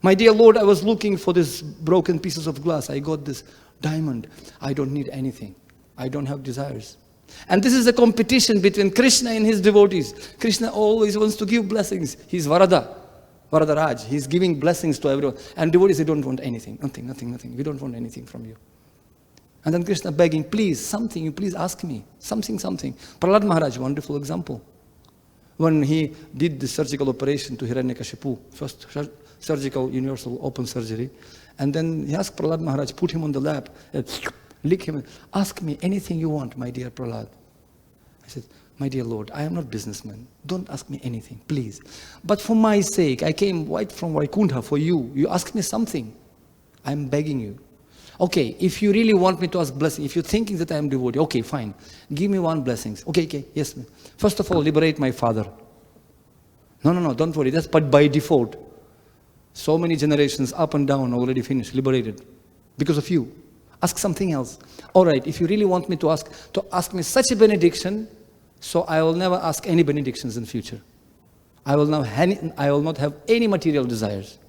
A: My dear Lord, I was looking for these broken pieces of glass. I got this diamond. I don't need anything. I don't have desires. And this is a competition between Krishna and his devotees. Krishna always wants to give blessings. He's Varadaraj. He's giving blessings to everyone. And devotees, they don't want anything. Nothing. We don't want anything from you. And then Krishna begging, please, something, you please ask me. Something. Prahlad Maharaj, wonderful example. When he did the surgical operation to Hiranyakashipu, first surgical universal open surgery, and then he asked Prahlad Maharaj, put him on the lap, lick him, ask me anything you want, my dear Prahlad. I said, my dear Lord, I am not businessman. Don't ask me anything, please. But for my sake, I came right from Vaikuntha for you. You ask me something. I'm begging you. Okay, if you really want me to ask blessing, if you're thinking that I am devotee, okay, fine. Give me one blessing. Okay, yes. First of all, liberate my father. No, don't worry. That's but by default. So many generations up and down already finished, liberated. Because of you. Ask something else. All right, if you really want me to ask me such a benediction, so I will never ask any benedictions in future. I will not have any material desires.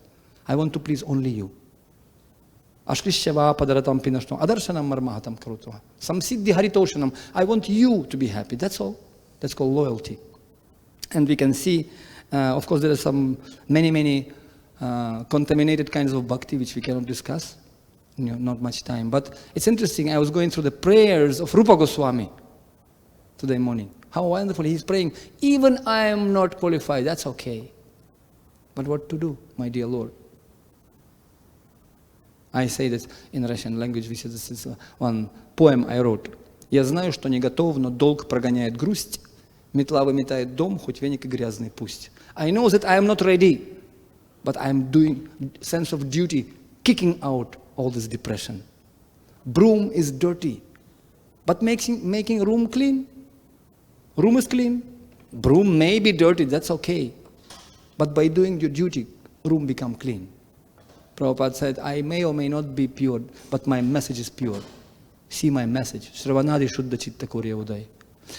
A: I want to please only you. Ashkrishya padaratam pinashno adarshanam marmahatam karutva. Samsiddhi haritoshanam. I want you to be happy. That's all. That's called loyalty. And we can see, of course, there are some many contaminated kinds of bhakti which we cannot discuss. Not much time. But it's interesting. I was going through the prayers of Rupa Goswami today morning. How wonderful. He's praying, even I am not qualified. That's okay. But what to do, my dear Lord? I say this in Russian language, this is one poem I wrote. Я знаю, что не готов, но долг прогоняет грусть. Метла выметает дом, хоть веник и грязный пусть. I know that I am not ready, but I am doing sense of duty, kicking out all this depression. Broom is dirty, but making room clean. Room is clean. Broom may be dirty, that's okay. But by doing your duty, room become clean. Prabhupada said, I may or may not be pure, but my message is pure. See my message. Shravanadi Shuddha Chitta Kurya Uday.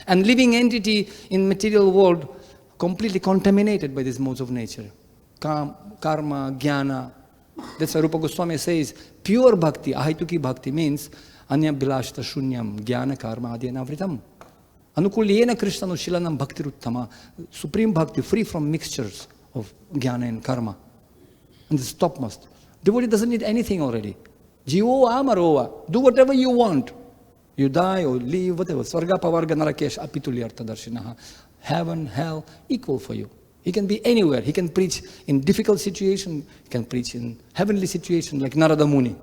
A: And living entity in material world completely contaminated by these modes of nature. Karma, jnana. That's why Rupa Goswami says, pure bhakti, ahaituki bhakti means anya bilashta shunyam, jnana karma adyanavritam. Anukulyena krishnanu shilanam bhaktiruttama. Supreme bhakti, free from mixtures of jnana and karma. And this topmost. Devotee doesn't need anything already. Jivo amarova. Do whatever you want. You die or live, whatever. Swarga pavarga narakesh apitulyartha darshinaha. Heaven, hell, equal for you. He can be anywhere. He can preach in difficult situation. He can preach in heavenly situation like Narada Muni.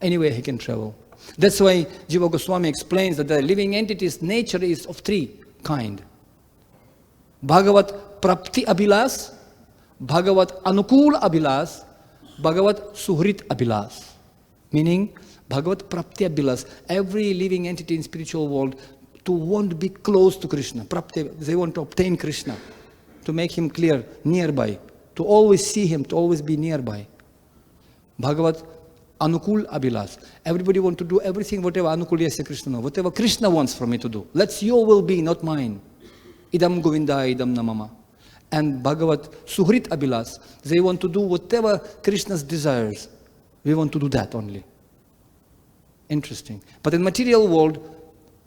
A: Anywhere he can travel. That's why Jiva Goswami explains that the living entity's nature is of three kinds. Bhagavat prapti abhilas, Bhagavat anukul abhilas, Bhagavat suhrit abhilas. Meaning, Bhagavat prapti abhilas. Every living entity in spiritual world to want to be close to Krishna. Prapti, they want to obtain Krishna. To make him clear, nearby. To always see him, to always be nearby. Bhagavat anukul abhilas. Everybody want to do everything, whatever anukulyasya Krishna, whatever Krishna wants from me to do. Let's your will be, not mine. Idam govinda, idam namama. And Bhagavat suhrit abhilas. They want to do whatever Krishna's desires. We want to do that only. Interesting. But in material world,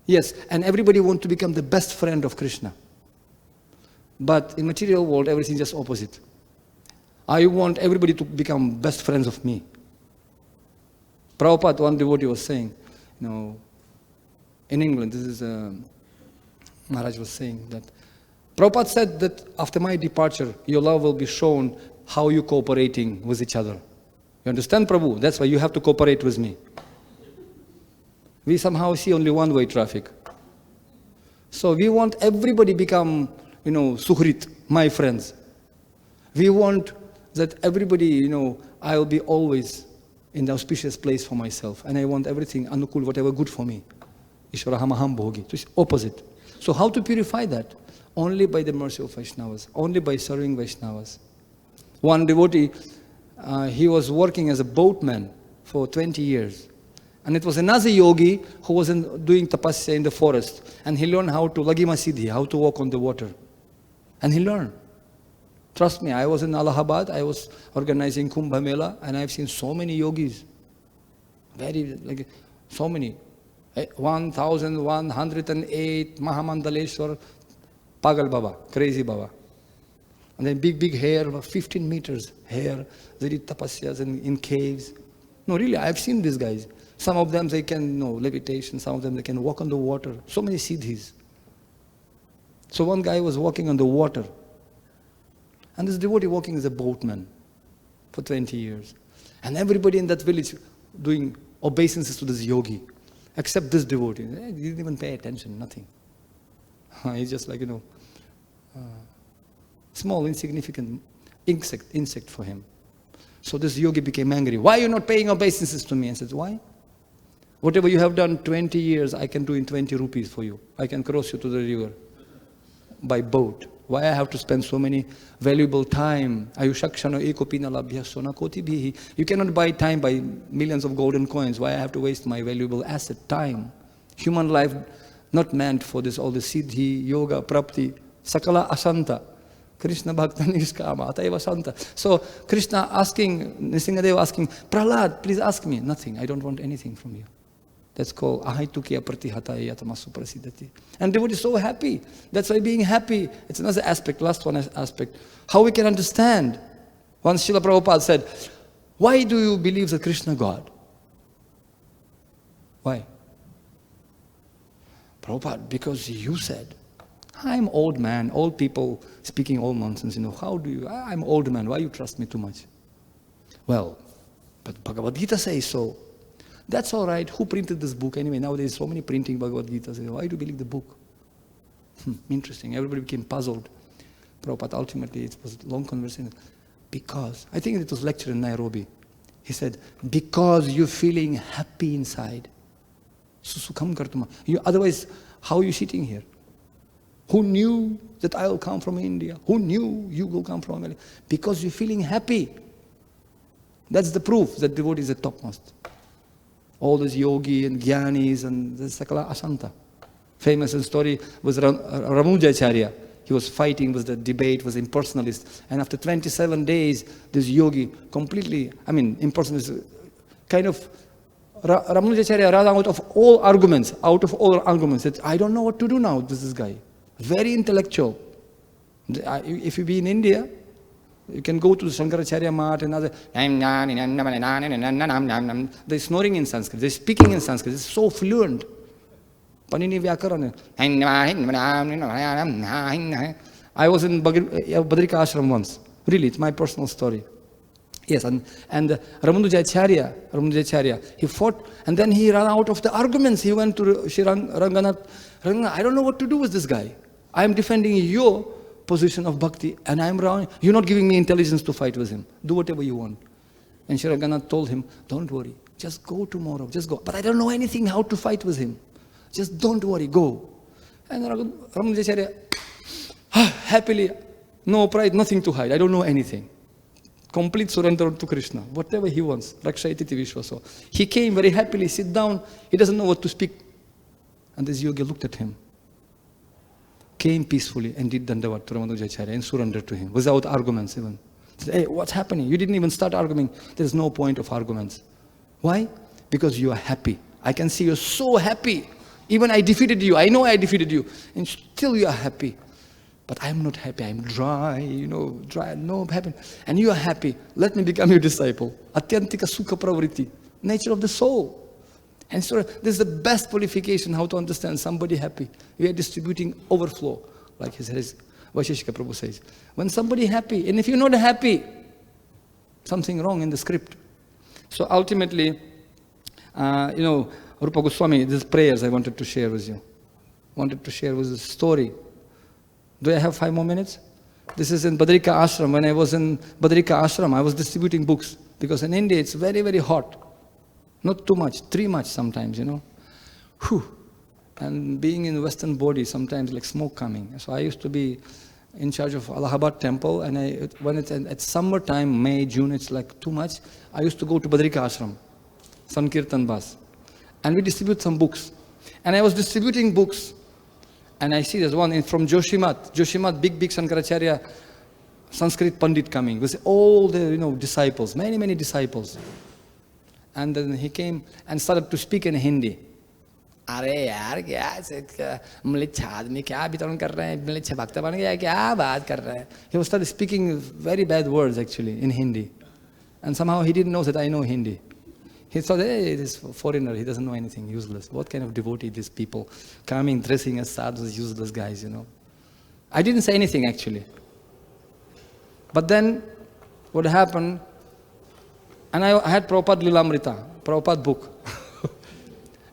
A: yes, and everybody want to become the best friend of Krishna. But in material world, everything is just opposite. I want everybody to become best friends of me. Prabhupada, one devotee was saying, in England, this is, Maharaj was saying that, Prabhupada said that after my departure, your love will be shown how you're cooperating with each other. You understand, Prabhu? That's why you have to cooperate with me. We somehow see only one-way traffic. So we want everybody become, suhrit, my friends. We want that everybody, I'll be always in the auspicious place for myself. And I want everything, anukul, whatever good for me. Ishwaraham aham bhogi. So it's opposite. So how to purify that? only by the mercy of Vaishnavas, only by serving Vaishnavas. One devotee, he was working as a boatman for 20 years. And it was another yogi who was doing tapasya in the forest. And he learned how to brahma-siddhaye, how to walk on the water. And he learned. Trust me, I was in Allahabad, I was organizing Kumbh Mela, and I've seen so many yogis. So many. 1,108 Mahamandaleshwar, Pagal Baba, crazy Baba. And then big hair, 15 meters hair. They did tapasyas in caves. No, really, I've seen these guys. Some of them, they can levitation. Some of them, they can walk on the water. So many siddhis. So one guy was walking on the water. And this devotee walking as a boatman for 20 years. And everybody in that village doing obeisances to this yogi. Except this devotee. He didn't even pay attention, nothing. He's just like, small, insignificant insect for him. So this yogi became angry. Why are you not paying obeisances to me? I said, why? Whatever you have done 20 years, I can do in 20 rupees for you. I can cross you to the river by boat. Why I have to spend so many valuable time? You cannot buy time by millions of golden coins. Why I have to waste my valuable asset, time? Human life not meant for this, all the siddhi, yoga, prapti, sakala asanta. Krishna bhakta nishkama, ataiva santa. So Krishna asking, Nrsingadeva asking, Prahlad, please ask me. Nothing, I don't want anything from you. That's called ahaitukya pratihataye yatamasu prasiddhati. And devotee is so happy. That's why being happy, it's another aspect, last one aspect. How we can understand. Once Srila Prabhupada said, why do you believe that Krishna God? Why? Prabhupada, because you said, I'm old man, old people speaking all nonsense, how do you, I'm old man, why you trust me too much? Well, but Bhagavad Gita says so. That's all right. Who printed this book? Anyway, nowadays so many printing Bhagavad Gita. Why do you believe the book? Interesting. Everybody became puzzled. Prabhupada, ultimately, it was a long conversation. Because, I think it was lecture in Nairobi. He said, because you're feeling happy inside. Otherwise, how are you sitting here? Who knew that I will come from India? Who knew you will come from America? Because you're feeling happy. That's the proof that devotee is the topmost. All these yogi and jnanis and the sakala asanta. Famous story was Ramujacharya. He was fighting, was the debate, was impersonalist. And after 27 days, this yogi completely, impersonalist, kind of, Ramujacharya ran out of all arguments, said, I don't know what to do now with this guy. Very intellectual. If you be in India, you can go to the Shankaracharya Mat and other. They're snoring in Sanskrit. They're speaking in Sanskrit. It's so fluent. Panini Vyakarana. I was in Badrika Ashram once. Really, it's my personal story. Yes, and Ramanujacharya, he fought, and then he ran out of the arguments. He went to Shri Ranganath. I don't know what to do with this guy. I am defending your position of bhakti, and I'm wrong. You're not giving me intelligence to fight with him. Do whatever you want. And Shri Ranganath told him, don't worry, just go tomorrow, just go. But I don't know anything how to fight with him. Just don't worry, go. And Ramanujacharya, happily, no pride, nothing to hide. I don't know anything. Complete surrender to Krishna, whatever he wants. Rakshayati vishwaso. He came very happily, sit down. He doesn't know what to speak. And this yogi looked at him, came peacefully and did dandavat to Ramanujacharya and surrendered to him without arguments even. Said, hey, what's happening? You didn't even start arguing. There's no point of arguments. Why? Because you are happy. I can see you're so happy. Even I defeated you. I know I defeated you. And still you are happy. But I'm not happy. I'm dry, dry. No, I'm happy. And you are happy. Let me become your disciple. Atyantika sukha pravriti. Nature of the soul. And so this is the best qualification how to understand somebody happy. We are distributing overflow, like his Vaisheshika Prabhu says. When somebody happy, and if you're not happy, something wrong in the script. So ultimately, Rupa Goswami, these prayers I wanted to share with you. Wanted to share with a story. Do I have 5 more minutes? This is in Badrika Ashram. When I was in Badrika Ashram, I was distributing books. Because in India, it's very, very hot. Not too much, 3 much sometimes, Whew. And being in Western body, sometimes like smoke coming. So I used to be in charge of Allahabad temple, and when it's at summertime, May, June, it's like too much. I used to go to Badrika Ashram, Sankirtan Bas, and we distribute some books. And I was distributing books, and I see there's one from Joshimath, big Shankaracharya, Sanskrit Pandit coming with all the disciples, many disciples. And then he came and started to speak in Hindi. अरे यार क्या मलिच्छ आदमी क्या वितरण कर रहे हैं, मलिच्छ भक्त बन गया क्या बात कर रहे हैं. He was started speaking very bad words actually in Hindi, and somehow he didn't know that I know Hindi. He thought, hey, this foreigner, he doesn't know anything, useless. What kind of devotee these people coming dressing as sadhus, useless guys, I didn't say anything actually. But then what happened, and I had Prabhupada Lilamrita, Prabhupada book.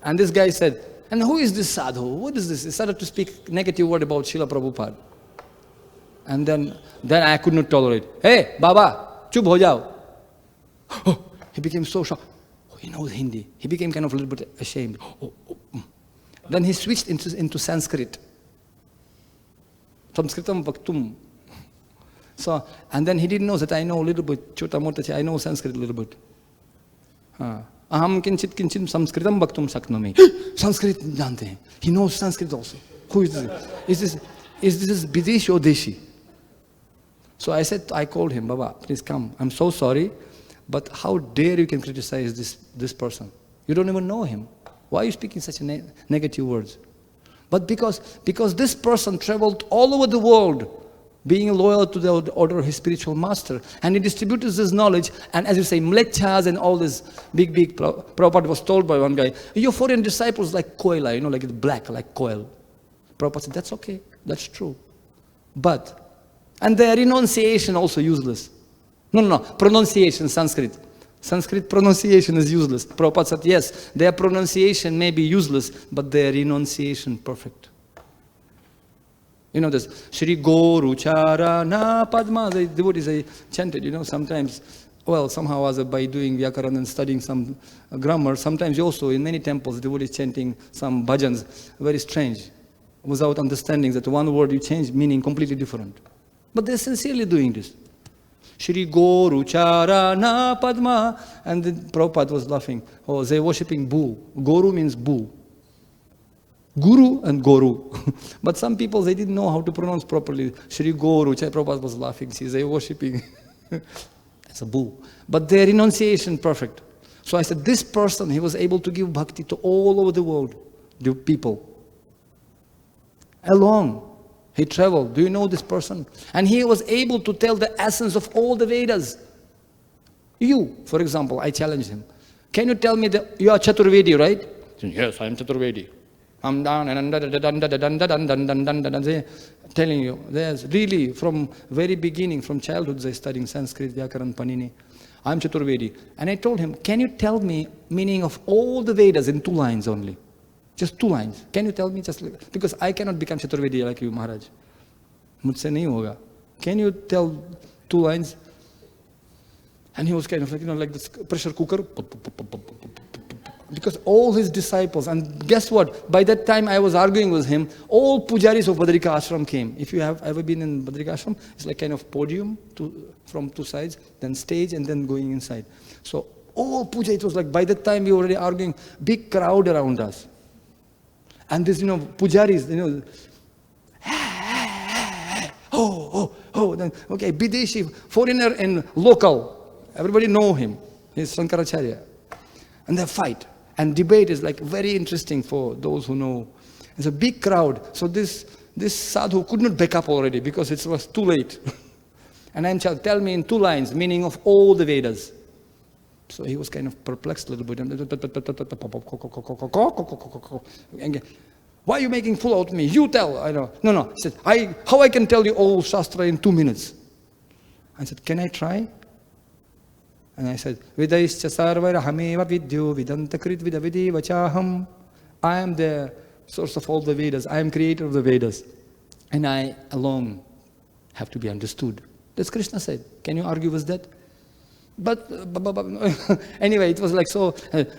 A: And this guy said, and who is this sadhu? What is this? He started to speak negative word about Srila Prabhupada. And then I could not tolerate. Hey, Baba, chup ho jao. Oh, he became so shocked. Oh, he knows Hindi. He became kind of a little bit ashamed. Then he switched into Sanskrit. Sanskritam bhaktum. So, and then he didn't know that I know a little bit, chota mota, I know Sanskrit a little bit. ahaṁ kinchit sanskritam bhaktum shaknomi. Sanskrit jante hain. He knows Sanskrit also. Who is this? Is this Bideshi or Deshi? So I called him, Baba, please come. I'm so sorry, but how dare you can criticize this person? You don't even know him. Why are you speaking such negative words? But because this person traveled all over the world, being loyal to the order of his spiritual master, and he distributed this knowledge, and as you say, mlechas and all this big, Prabhupada was told by one guy, your foreign disciples like koila, like it's black, like coil. Prabhupada said, that's okay, that's true. And their renunciation also useless. No, pronunciation, Sanskrit. Sanskrit pronunciation is useless. Prabhupada said, yes, their pronunciation may be useless, but their renunciation perfect. This Shri Guru Charana Padma, the devotees, they chanted, sometimes, somehow as by doing Vyakaran and studying some grammar, sometimes also in many temples, devotees chanting some bhajans, very strange, without understanding that one word you change, meaning completely different. But they're sincerely doing this. Shri Guru Charana Padma, and then Prabhupada was laughing. Oh, they're worshipping Boo. Guru means Boo. Guru and Goru. But some people, they didn't know how to pronounce properly. Shri Guru, Prabhupada was laughing. See, they were worshipping. It's a boo. But their renunciation, perfect. So I said, this person, he was able to give bhakti to all over the world, the people. Alone. He traveled. Do you know this person? And he was able to tell the essence of all the Vedas. You, for example, I challenged him. Can you tell me that you are Chaturvedi, right? Yes, I am Chaturvedi. I'm down and telling you, there's really from very beginning, from childhood, they're studying Sanskrit, Vyakaran, Panini. I'm Chaturvedi. And I told him, can you tell me meaning of all the Vedas in 2 lines only? Just 2 lines. Can you tell me just like, because I cannot become Chaturvedi like you, Maharaj. Mujhse nahi hoga. Can you tell 2 lines? And he was kind of like, like this pressure cooker. Because all his disciples, and guess what? By that time I was arguing with him, all pujaris of Badrika Ashram came. If you have ever been in Badrika Ashram, it's like kind of podium from 2 sides, then stage, and then going inside. So all puja, it was like by that time we were already arguing, big crowd around us. And this, pujaris, then, okay, Bideshi, foreigner and local, everybody know him. He's Shankaracharya. And they fight. And debate is like very interesting for those who know. It's a big crowd. So this sadhu could not back up already because it was too late. And I'm telling, tell me in 2 lines, meaning of all the Vedas. So he was kind of perplexed a little bit. Why are you making fool out of me? You tell. I know. No. He said, how I can tell you all Shastra in 2 minutes? I said, can I try? And I said, Vidaischa sarvara hameva vidyo vidantakrit vidavidi vachaham. I am the source of all the Vedas. I am creator of the Vedas. And I alone have to be understood. That's Krishna said. Can you argue with that? But anyway, it was like so.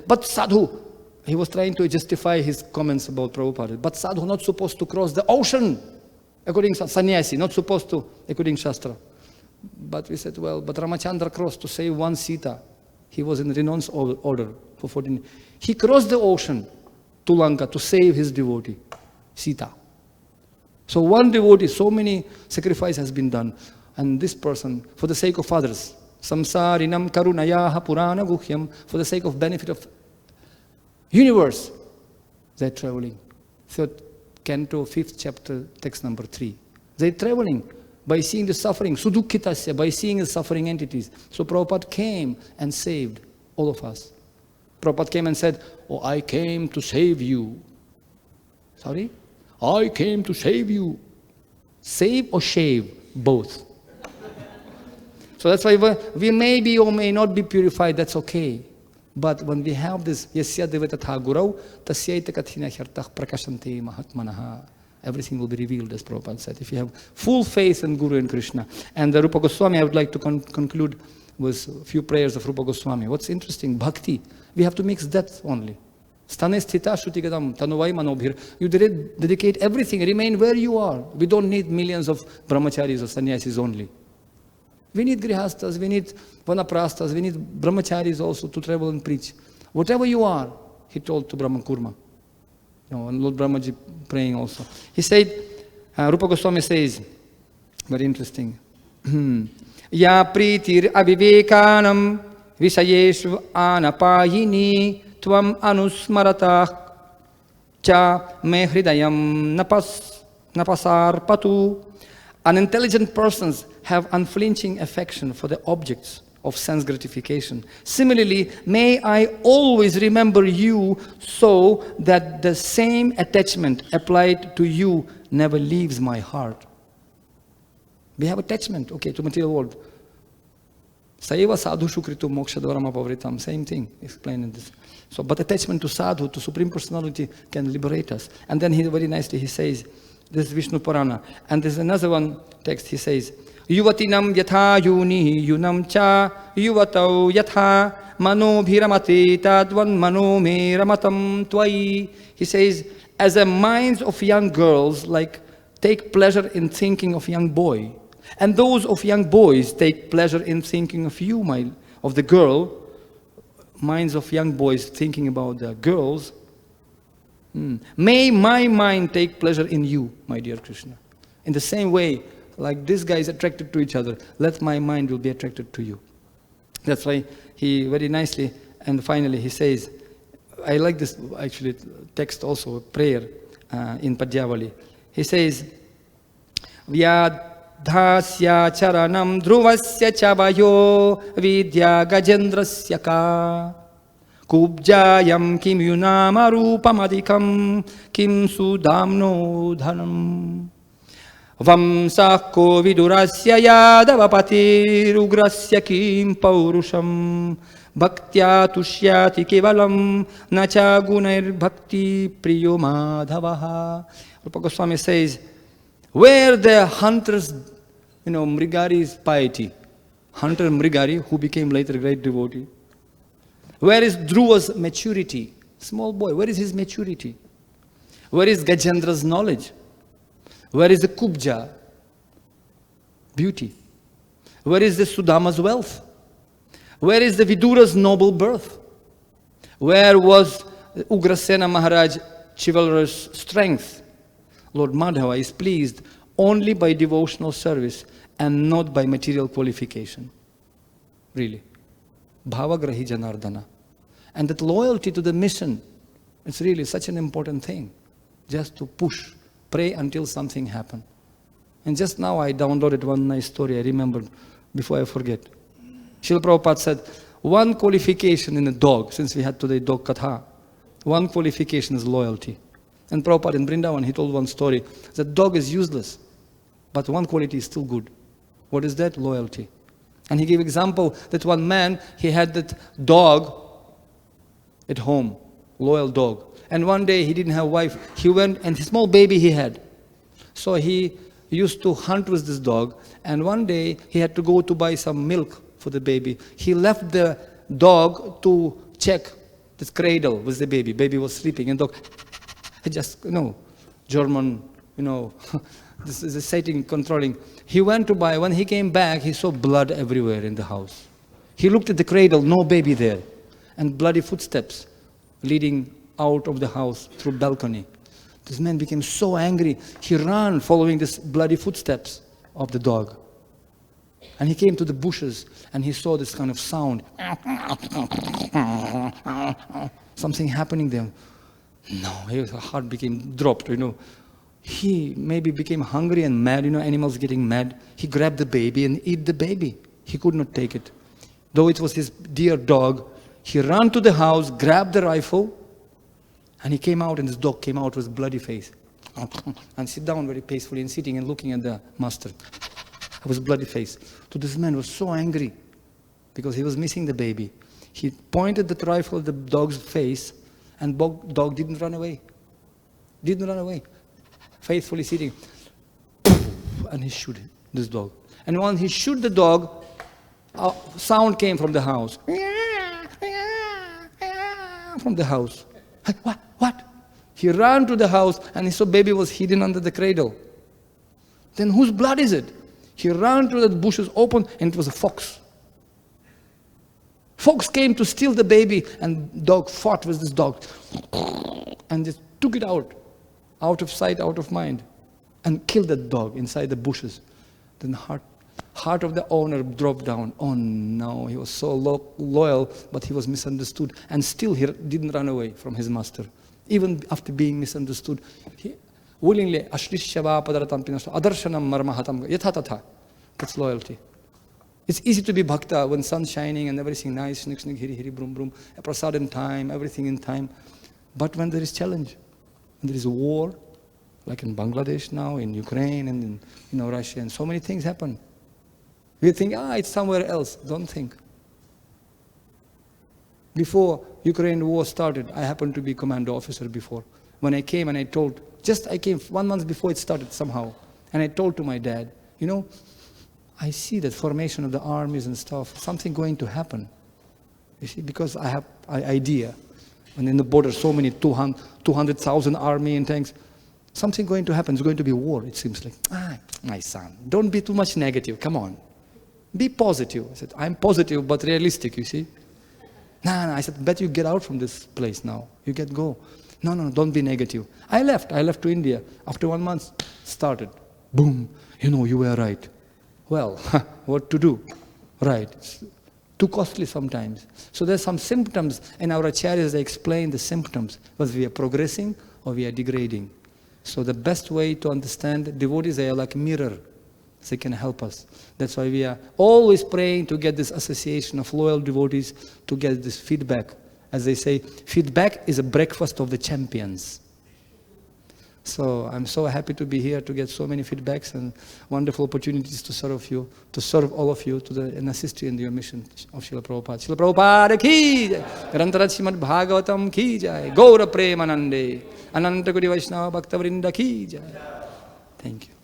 A: But sadhu, he was trying to justify his comments about Prabhupada. But sadhu not supposed to cross the ocean, according to sannyasi, not supposed to, according to Shastra. But we said, well, but Ramachandra crossed to save one Sita. He was in renounce order for 14. He crossed the ocean to Lanka to save his devotee, Sita. So one devotee, so many sacrifice has been done. And this person, for the sake of others, samsarinam karunayaha purana guhyam, for the sake of benefit of universe, they're traveling. Third canto, 5th chapter, text number 3. They're traveling by seeing the suffering, sudukhitasya, by seeing the suffering entities. So Prabhupada came and saved all of us. Prabhupada came and said, oh, I came to save you. Sorry? I came to save you. Save or shave? Both. So that's why we may be or may not be purified, that's okay. But when we have this, yasya devatatha gurau, tasyaita kathina hyartah prakashante mahatmanaha. Everything will be revealed, as Prabhupada said, if you have full faith in Guru and Krishna. And the Rupa Goswami, I would like to conclude with a few prayers of Rupa Goswami. What's interesting, bhakti, we have to mix that only. Stane sthita shruti-gadam tanuvai manobhir. You dedicate everything, remain where you are. We don't need millions of brahmacharis or sannyasis only. We need grihastas, we need vanaprastas, we need brahmacharis also to travel and preach. Whatever you are, he told to Brahman Kurma. And Lord Brahmaji praying also. He said, Rupa Goswami says, very interesting. Ya pritir avivekanam visayeshu anapayini tvam anusmaratah cha me hridayam napasar patu. Unintelligent persons have unflinching affection for the objects of sense gratification. Similarly, may I always remember you so that the same attachment applied to you never leaves my heart. We have attachment, okay, to material world. Saiva sadhu shukritu moksha dvarama pavritam, same thing, explained in this. So, but attachment to sadhu, to Supreme Personality, can liberate us. And then he very nicely, he says, this is Vishnu Purana. And there's another one text, he says, Yuvatinam yatha yuni yunam cha yuvatau yatha mano bhiramati tadvan mano me ramatam tvai. He says, as the minds of young girls like take pleasure in thinking of young boy, and those of young boys take pleasure in thinking of you, of the girl, minds of young boys thinking about the girls, may my mind take pleasure in you, my dear Krishna. In the same way, like this guy is attracted to each other, let my mind will be attracted to you. That's why he very nicely, and finally he says, I like this actually text also, prayer in Padyavali. He says, Vyadhasya charanam dhruvasya chavayo vidya gajendrasya ka kubjayam kim yunama rupamadikam kim sudamno dhanam vamsakko vidurasya yadavapati rugrasya kim paurusham bhaktyā tushyati kevalam nacha gunair bhakti priyo madhavaha. Rupa Goswami says, where the hunter's, Mrigari's piety, hunter Mrigari, who became later great devotee, where is Dhruva's maturity? Small boy, where is his maturity? Where is Gajendra's knowledge? Where is the Kubja? Beauty. Where is the Sudama's wealth? Where is the Vidura's noble birth? Where was Ugrasena Maharaj chivalrous strength? Lord Madhava is pleased only by devotional service and not by material qualification. Really. Bhavagrahi Janardana. And that loyalty to the mission, it's really such an important thing. Just to push, pray until something happens. And just now I downloaded one nice story I remembered before I forget. Srila Prabhupada said, one qualification in a dog, since we had today dog katha, one qualification is loyalty. And Prabhupada in Vrindavan, he told one story, that dog is useless, but one quality is still good. What is that? Loyalty. And he gave example that one man, he had that dog at home, loyal dog. And one day he didn't have a wife, he went, and his small baby he had. So he used to hunt with this dog, and one day he had to go to buy some milk for the baby. He left the dog to check this cradle with the baby. Baby was sleeping, and dog just, German, this is a Satan controlling. He went to buy. When he came back, he saw blood everywhere in the house. He looked at the cradle, no baby there, and bloody footsteps leading out of the house through balcony. This man became so angry, he ran following this bloody footsteps of the dog. And he came to the bushes, and he saw this kind of sound. Something happening there. No, his heart became dropped, He maybe became hungry and mad, animals getting mad. He grabbed the baby and ate the baby. He could not take it. Though it was his dear dog, he ran to the house, grabbed the rifle, and he came out, and this dog came out with bloody face. And sit down very peacefully and sitting and looking at the master with bloody face. So this man was so angry because he was missing the baby. He pointed the rifle at the dog's face, and dog didn't run away. Didn't run away. Faithfully sitting. And he shot this dog. And when he shot the dog, a sound came from the house. From the house. What? He ran to the house, and he saw baby was hidden under the cradle. Then whose blood is it? He ran to the bushes, opened, and it was a fox. Fox came to steal the baby, and dog fought with this dog. And just took it out of sight, out of mind, and killed that dog inside the bushes. Then the heart of the owner dropped down. Oh no, he was so loyal, but he was misunderstood. And still he didn't run away from his master. Even after being misunderstood, he willingly, that's loyalty. It's easy to be bhakta when sun's shining and everything nice, hiri hiri brum brum, prasad in time, everything in time. But when there is challenge, when there is a war, like in Bangladesh now, in Ukraine, and in Russia, and so many things happen. We think, it's somewhere else. Don't think. Before Ukraine war started, I happened to be commando officer before. When I came and I came 1 month before it started somehow. And I told to my dad, I see that formation of the armies and stuff, something going to happen. You see, because I have an idea. And in the border, so many 200,000 army and tanks. Something going to happen. It's going to be war, it seems like. My son, don't be too much negative. Come on. Be positive. I said, I'm positive, but realistic, you see. No, I said, bet you get out from this place now. You go. No, don't be negative. I left to India. After 1 month, started. Boom. You were right. Well, what to do? Right. It's too costly sometimes. So there's some symptoms, and our acharyas, they explain the symptoms, whether we are progressing or we are degrading. So the best way to understand devotees, they are like a mirror. They can help us. That's why we are always praying to get this association of loyal devotees, to get this feedback. As they say, feedback is a breakfast of the champions. So I'm so happy to be here, to get so many feedbacks and wonderful opportunities to serve you, to serve all of you, and assist you in your mission of Srila Prabhupada. Srila Prabhupada ki jai, Grantarat Srimad Bhagavatam ki jai, Gaura Premanande, Ananta Kodi Vaishnava Bhakta Vrinda ki jai. Thank you.